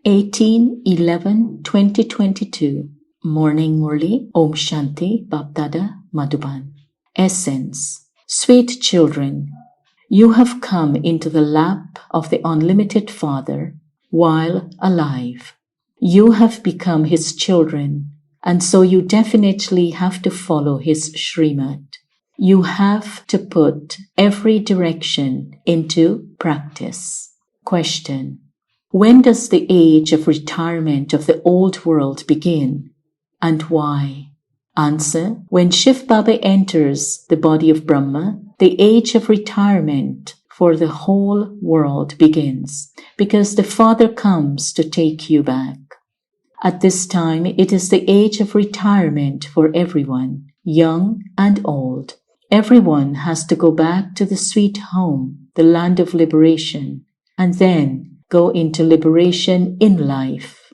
18/11/2022 Morning Murli Om Shanti Bapdada Madhuban. Essence. Sweet children, you have come into the lap of the Unlimited Father while alive. You have become His children, and so you definitely have to follow His Srimad. You have to put every direction into practice. Question. When does the age of retirement of the old world begin, and why? Answer. When Shiv Baba enters the body of Brahma, the age of retirement for the whole world begins, because the Father comes to take you back. At this time, it is the age of retirement for everyone, young and old. Everyone has to go back to the sweet home, the land of liberation, and then go into liberation in life.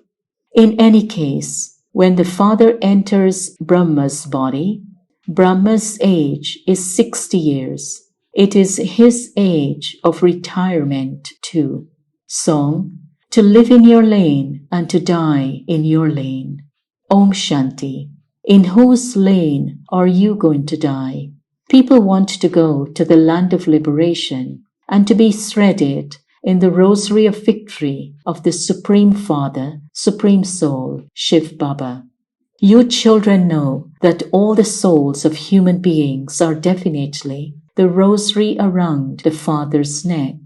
In any case, when the Father enters Brahma's body, Brahma's age is 60 years. It is his age of retirement too. Song. To live in your lane and to die in your lane. Om Shanti. In whose lane are you going to die? People want to go to the land of liberation and to be threaded in the rosary of victory of the Supreme Father, Supreme Soul, Shiv Baba. You children know that all the souls of human beings are definitely the rosary around the Father's neck,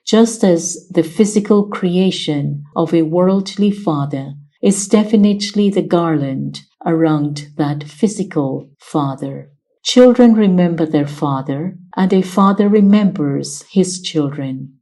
just as the physical creation of a worldly father is definitely the garland around that physical father. Children remember their father, and a father remembers his children.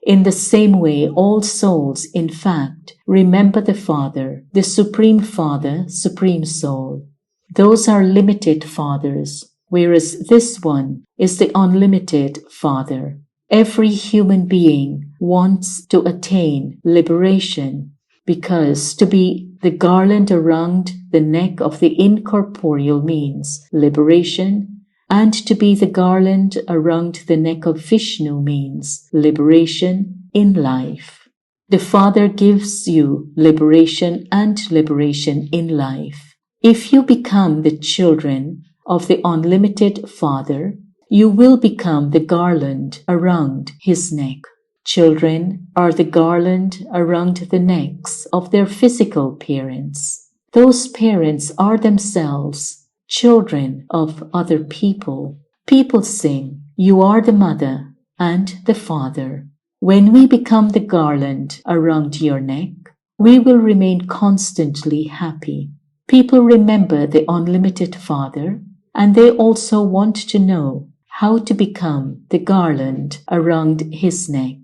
In the same way, all souls, in fact, remember the Father, the Supreme Father, Supreme Soul. Those are limited fathers, whereas this one is the unlimited Father. Every human being wants to attain liberation, because to be the garland around the neck of the incorporeal means liberation, and to be the garland around the neck of Vishnu means liberation in life. The Father gives you liberation and liberation in life. If you become the children of the Unlimited Father, you will become the garland around His neck. Children are the garland around the necks of their physical parents. Those parents are themselves children of other people. People sing, "You are the mother and the father." When we become the garland around your neck, we will remain constantly happy. People remember the Unlimited Father, and they also want to know how to become the garland around his neck.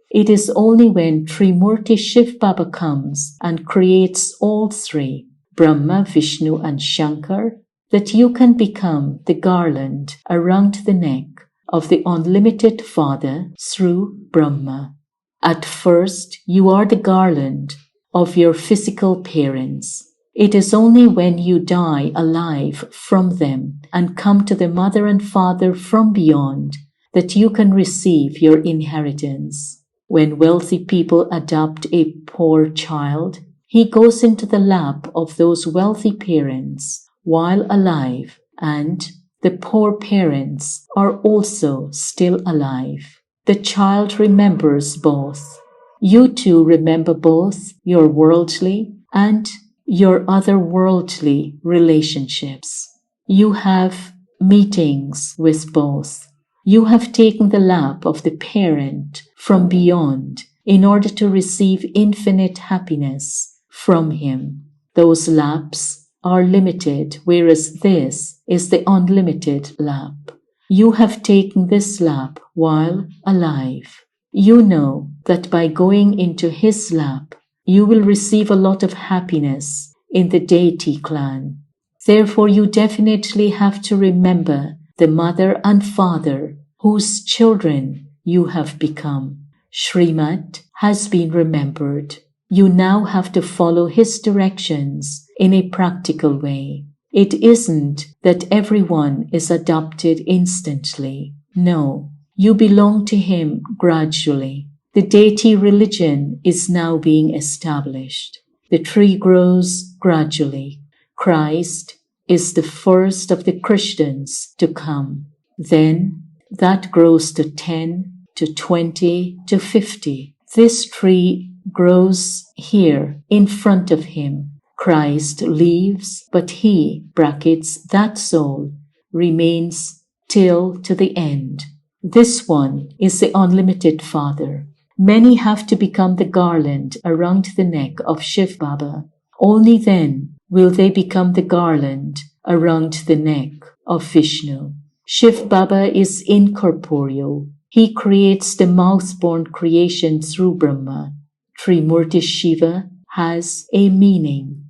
It is only when Trimurti Shiv Baba comes and creates all three, Brahma, Vishnu, and Shankar, that you can become the garland around the neck of the Unlimited Father through Brahma. At first, you are the garland of your physical parents. It is only when you die alive from them and come to the Mother and Father from beyond that you can receive your inheritance. When wealthy people adopt a poor child, he goes into the lap of those wealthy parents while alive, and the poor parents are also still alive. The child remembers both. You too remember both your worldly and your otherworldly relationships. You have meetings with both. You have taken the lap of the parent from beyond in order to receive infinite happiness from him. Those laps are limited, whereas this is the unlimited lap. You have taken this lap while alive. You know that by going into his lap, you will receive a lot of happiness in the deity clan. Therefore, you definitely have to remember the mother and father whose children you have become. Srimad has been remembered. You now have to follow his directions in a practical way. It isn't that everyone is adopted instantly. No, you belong to him gradually. The deity religion is now being established. The tree grows gradually. Christ is the first of the Christians to come. Then that grows to 10, to 20, to 50. This tree grows here in front of him. Christ leaves, but he, that soul, remains till to the end. This one is the unlimited Father. Many have to become the garland around the neck of Shiv Baba. Only then will they become the garland around the neck of Vishnu. Shiv Baba is incorporeal. He creates the mouth-born creation through Brahma. Trimurti Shiva has a meaning.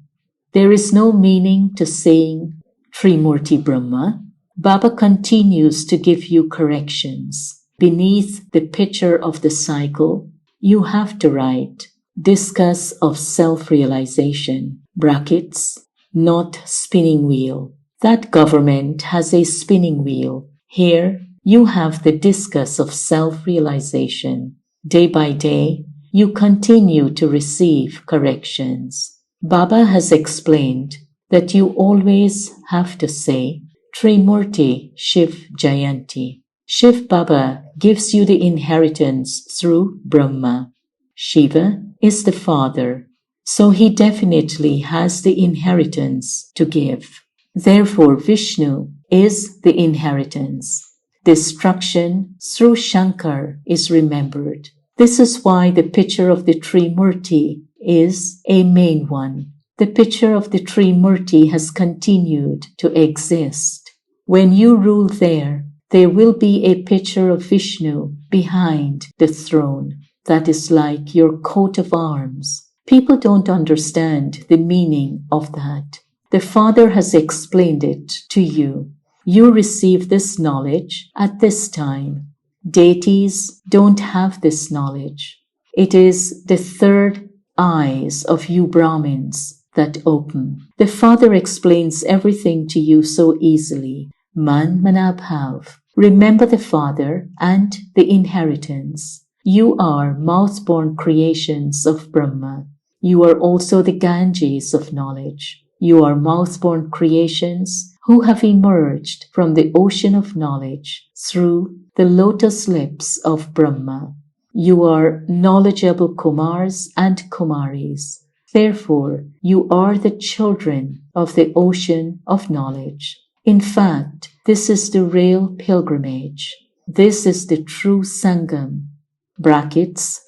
There is no meaning to saying Trimurti Brahma. Baba continues to give you corrections. Beneath the picture of the cycle, you have to write discus of self-realization, not spinning wheel. That government has a spinning wheel. Here, you have the discus of self-realization. Day by day, you continue to receive corrections. Baba has explained that you always have to say Trimurti Shiv Jayanti. Shiv Baba gives you the inheritance through Brahma. Shiva is the father, so he definitely has the inheritance to give. Therefore, Vishnu is the inheritance. Destruction through Shankar is remembered. This is why the picture of the Trimurti is a main one. The picture of the Trimurti has continued to exist. When you rule there will be a picture of Vishnu behind the throne. That is like your coat of arms. People don't understand the meaning of that. The Father has explained it to you. You receive this knowledge at this time. Deities don't have this knowledge. It is the third eyes of you Brahmins that open. The Father explains everything to you so easily. Man manabhav. Remember the Father and the inheritance. You are mouth-born creations of Brahma. You are also the Ganges of knowledge. You are mouth-born creations who have emerged from the ocean of knowledge through the lotus lips of Brahma. You are knowledgeable Kumars and Kumaris. Therefore, you are the children of the ocean of knowledge. In fact, this is the real pilgrimage. This is the true Sangam,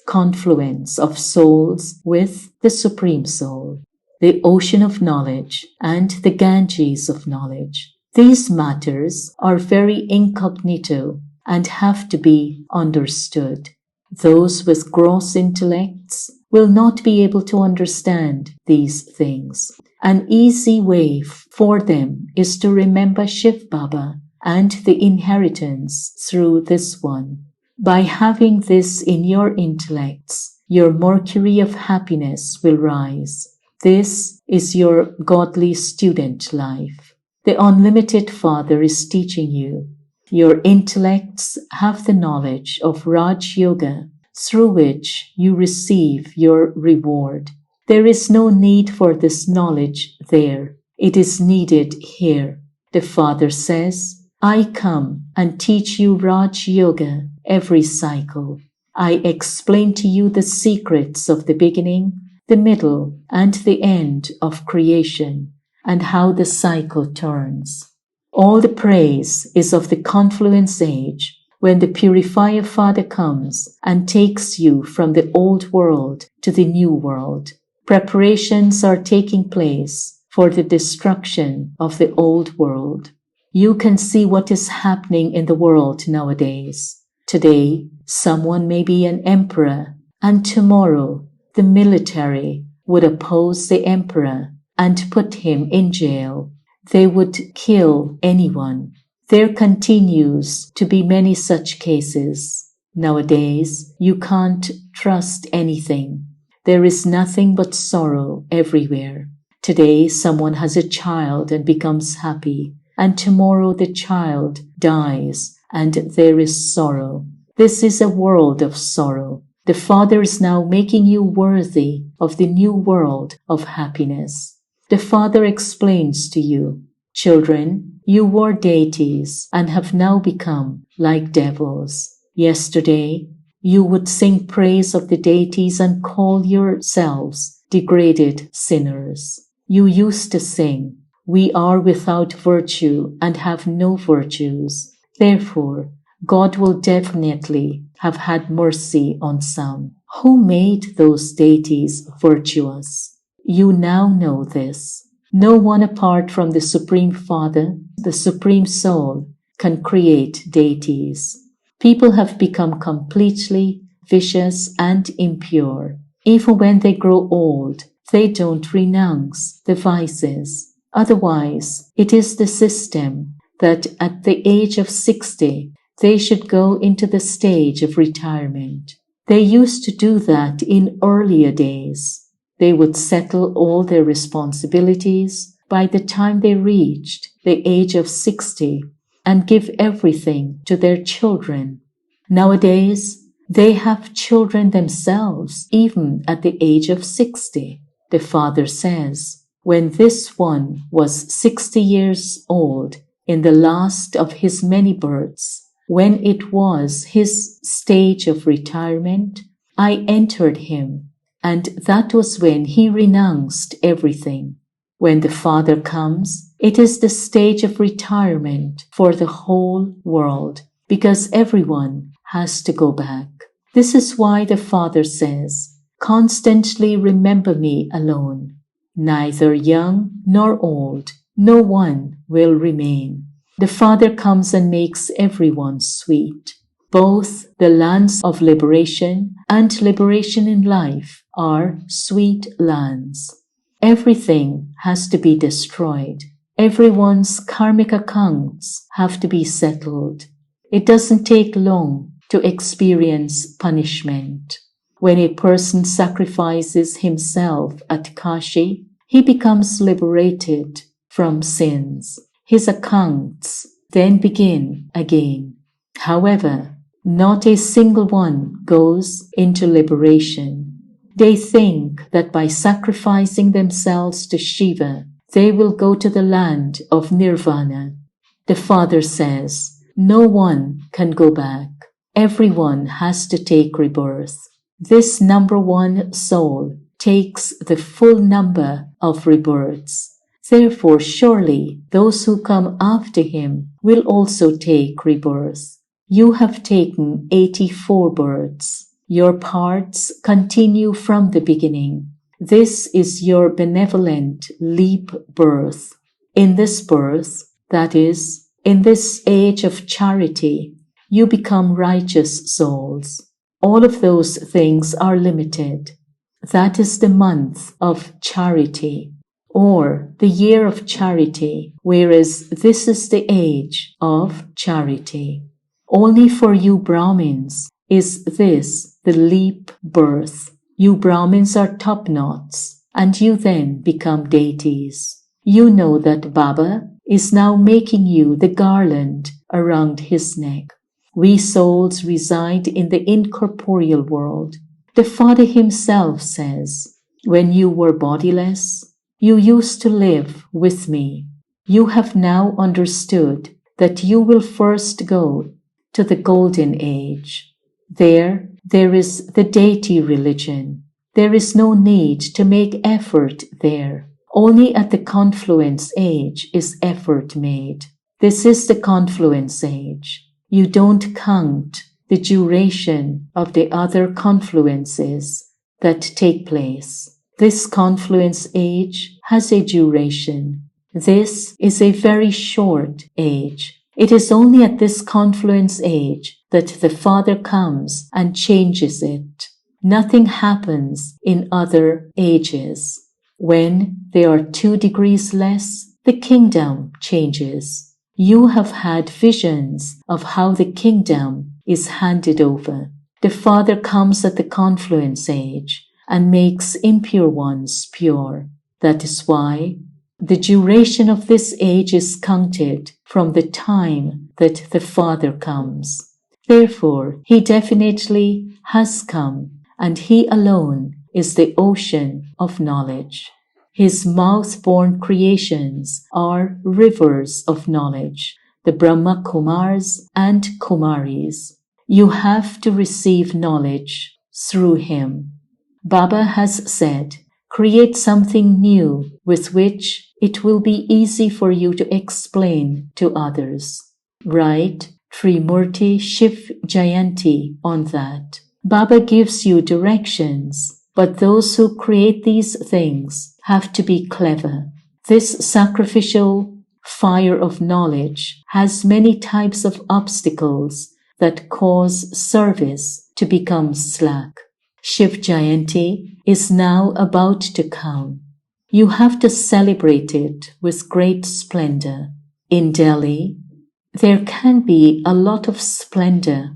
confluence of souls with the Supreme Soul, the ocean of knowledge and the Ganges of knowledge. These matters are very incognito and have to be understood. Those with gross intellects will not be able to understand these things. An easy way for them is to remember Shiv Baba and the inheritance through this one. By having this in your intellects, your mercury of happiness will rise. This is your godly student life. The unlimited Father is teaching you. Your intellects have the knowledge of Raj Yoga, through which you receive your reward. There is no need for this knowledge there. It is needed here. The Father says, I come and teach you Raj Yoga every cycle. I explain to you the secrets of the beginning, the middle, and the end of creation, and how the cycle turns. All the praise is of the confluence age, when the purifier Father comes and takes you from the old world to the new world. Preparations are taking place for the destruction of the old world. You can see what is happening in the world nowadays. Today, someone may be an emperor, and tomorrow the military would oppose the emperor and put him in jail. They would kill anyone. There continues to be many such cases. Nowadays, you can't trust anything. There is nothing but sorrow everywhere. Today, someone has a child and becomes happy, and tomorrow the child dies and there is sorrow. This is a world of sorrow. The Father is now making you worthy of the new world of happiness. The Father explains to you, children, you were deities and have now become like devils. Yesterday, you would sing praise of the deities and call yourselves degraded sinners. You used to sing, we are without virtue and have no virtues. Therefore, God will definitely have had mercy on some. Who made those deities virtuous? You now know this. No one apart from the Supreme Father, the Supreme Soul, can create deities. People have become completely vicious and impure. Even when they grow old, they don't renounce the vices. Otherwise, it is the system that at the age of 60, they should go into the stage of retirement. They used to do that in earlier days. They would settle all their responsibilities by the time they reached the age of 60 and give everything to their children. Nowadays, they have children themselves, even at the age of 60. The Father says, when this one was 60 years old, in the last of his many births, when it was his stage of retirement, I entered him, and that was when he renounced everything. When the Father comes, it is the stage of retirement for the whole world, because everyone has to go back. This is why the Father says, constantly remember me alone. Neither young nor old, no one will remain. The Father comes and makes everyone sweet. Both the lands of liberation and liberation in life are sweet lands. Everything has to be destroyed. Everyone's karmic accounts have to be settled. It doesn't take long to experience punishment. When a person sacrifices himself at Kashi, he becomes liberated from sins. His accounts then begin again. However, not a single one goes into liberation. They think that by sacrificing themselves to Shiva, they will go to the land of Nirvana. The Father says, no one can go back. Everyone has to take rebirth. This number one soul takes the full number of rebirths. Therefore, surely those who come after him will also take rebirth. You have taken 84 births. Your parts continue from the beginning. This is your benevolent leap birth. In this birth, that is, in this age of charity, you become righteous souls. All of those things are limited. That is the month of charity, or the year of charity, whereas this is the age of charity. Only for you Brahmins is this the leap birth. You Brahmins are top-knots, and you then become deities. You know that Baba is now making you the garland around his neck. We souls reside in the incorporeal world. The Father himself says, when you were bodiless, you used to live with me. You have now understood that you will first go to the golden age. There is the deity religion. There is no need to make effort there. Only at the confluence age is effort made. This is the confluence age. You don't count the duration of the other confluences that take place. This confluence age has a duration. This is a very short age. It is only at this confluence age that the Father comes and changes it. Nothing happens in other ages. When there are 2 degrees less, the kingdom changes. You have had visions of how the kingdom is handed over. The Father comes at the confluence age and makes impure ones pure. That is why the duration of this age is counted from the time that the Father comes. Therefore, he definitely has come and He alone is the ocean of knowledge. His mouth-born creations are rivers of knowledge, the Brahma Kumars and Kumaris. You have to receive knowledge through Him. Baba has said, create something new with which it will be easy for you to explain to others. Write Trimurti Shiv Jayanti on that. Baba gives you directions, but those who create these things have to be clever. This sacrificial fire of knowledge has many types of obstacles that cause service to become slack. Shiv Jayanti is now about to come. You have to celebrate it with great splendor. In Delhi, there can be a lot of splendor.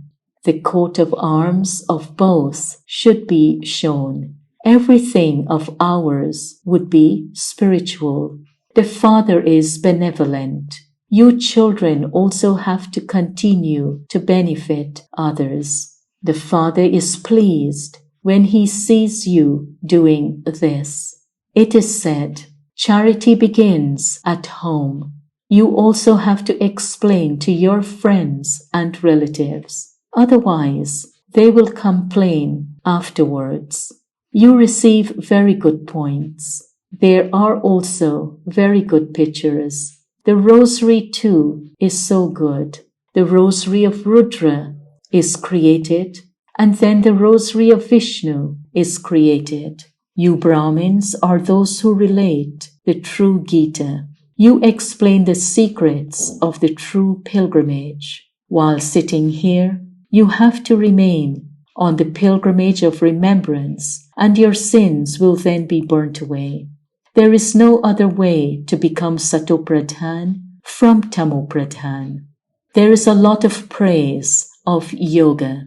The coat of arms of both should be shown. Everything of ours would be spiritual. The Father is benevolent. You children also have to continue to benefit others. The Father is pleased when He sees you doing this. It is said, charity begins at home. You also have to explain to your friends and relatives. Otherwise, they will complain afterwards. You receive very good points. There are also very good pictures. The rosary too is so good. The rosary of Rudra is created, and then the rosary of Vishnu is created. You Brahmins are those who relate the true Gita. You explain the secrets of the true pilgrimage. While sitting here, you have to remain on the pilgrimage of remembrance, and your sins will then be burnt away. There is no other way to become Satopradhan from Tamopradhan. There is a lot of praise of yoga.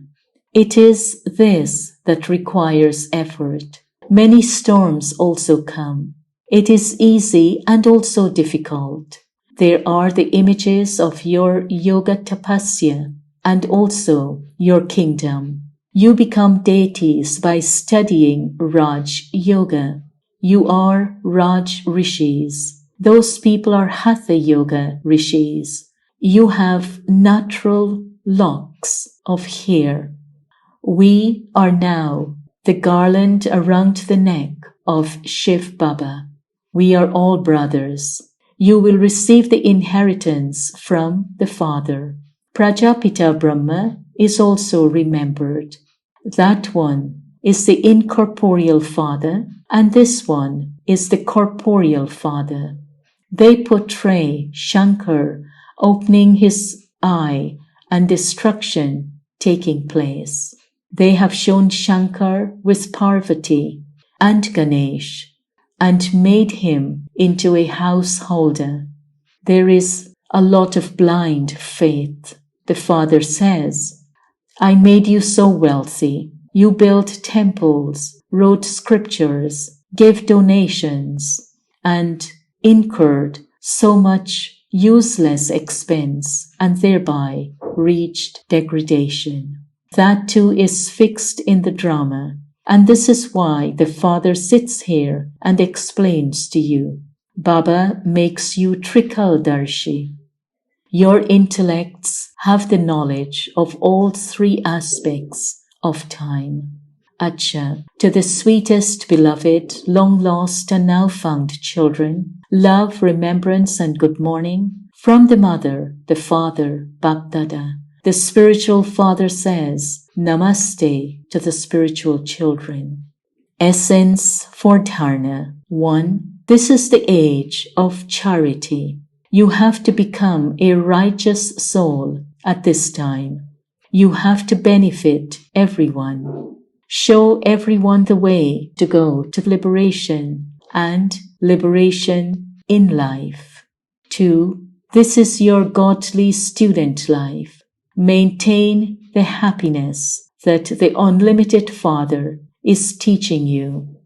It is this that requires effort. Many storms also come. It is easy and also difficult. There are the images of your yoga tapasya and also your kingdom. You become deities by studying Raj Yoga. You are Raj Rishis. Those people are Hatha Yoga Rishis. You have natural locks of hair. We are now the garland around the neck of Shiv Baba. We are all brothers. You will receive the inheritance from the Father. Prajapita Brahma is also remembered. That one is the incorporeal Father, and this one is the corporeal Father. They portray Shankar opening his eye and destruction taking place. They have shown Shankar with Parvati and Ganesh and made him into a householder. There is a lot of blind faith. The Father says, I made you so wealthy. You built temples, wrote scriptures, gave donations, and incurred so much useless expense and thereby reached degradation. That too is fixed in the drama, and this is why the Father sits here and explains to you. Baba makes you Trikaldarshi. Your intellects have the knowledge of all three aspects of time. Acha, to the sweetest beloved, long lost and now found children, love, remembrance and good morning from the Mother, the Father, Bapdada. The spiritual Father says, Namaste to the spiritual children. Essence for Dharna. 1. This is the age of charity. You have to become a righteous soul at this time. You have to benefit everyone. Show everyone the way to go to liberation and liberation in life. 2. This is your godly student life. Maintain the happiness that the unlimited Father is teaching you.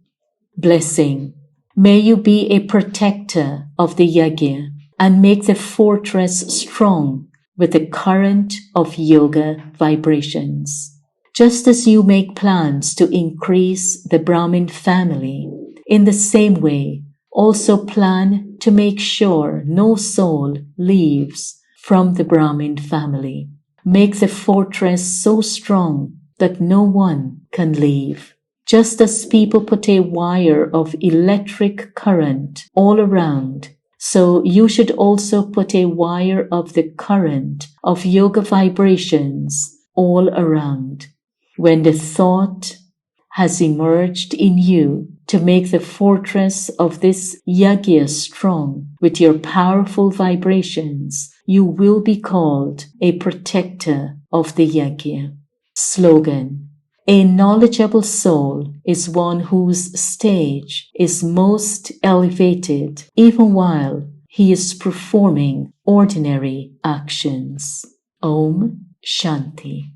Blessing. May you be a protector of the yajna and make the fortress strong with the current of yoga vibrations. Just as you make plans to increase the Brahmin family, in the same way, also plan to make sure no soul leaves from the Brahmin family. Make the fortress so strong that no one can leave. Just as people put a wire of electric current all around, so you should also put a wire of the current of yoga vibrations all around. When the thought has emerged in you to make the fortress of this yajna strong with your powerful vibrations, you will be called a protector of the yajna. Slogan: a knowledgeable soul is one whose stage is most elevated even while he is performing ordinary actions. Om Shanti.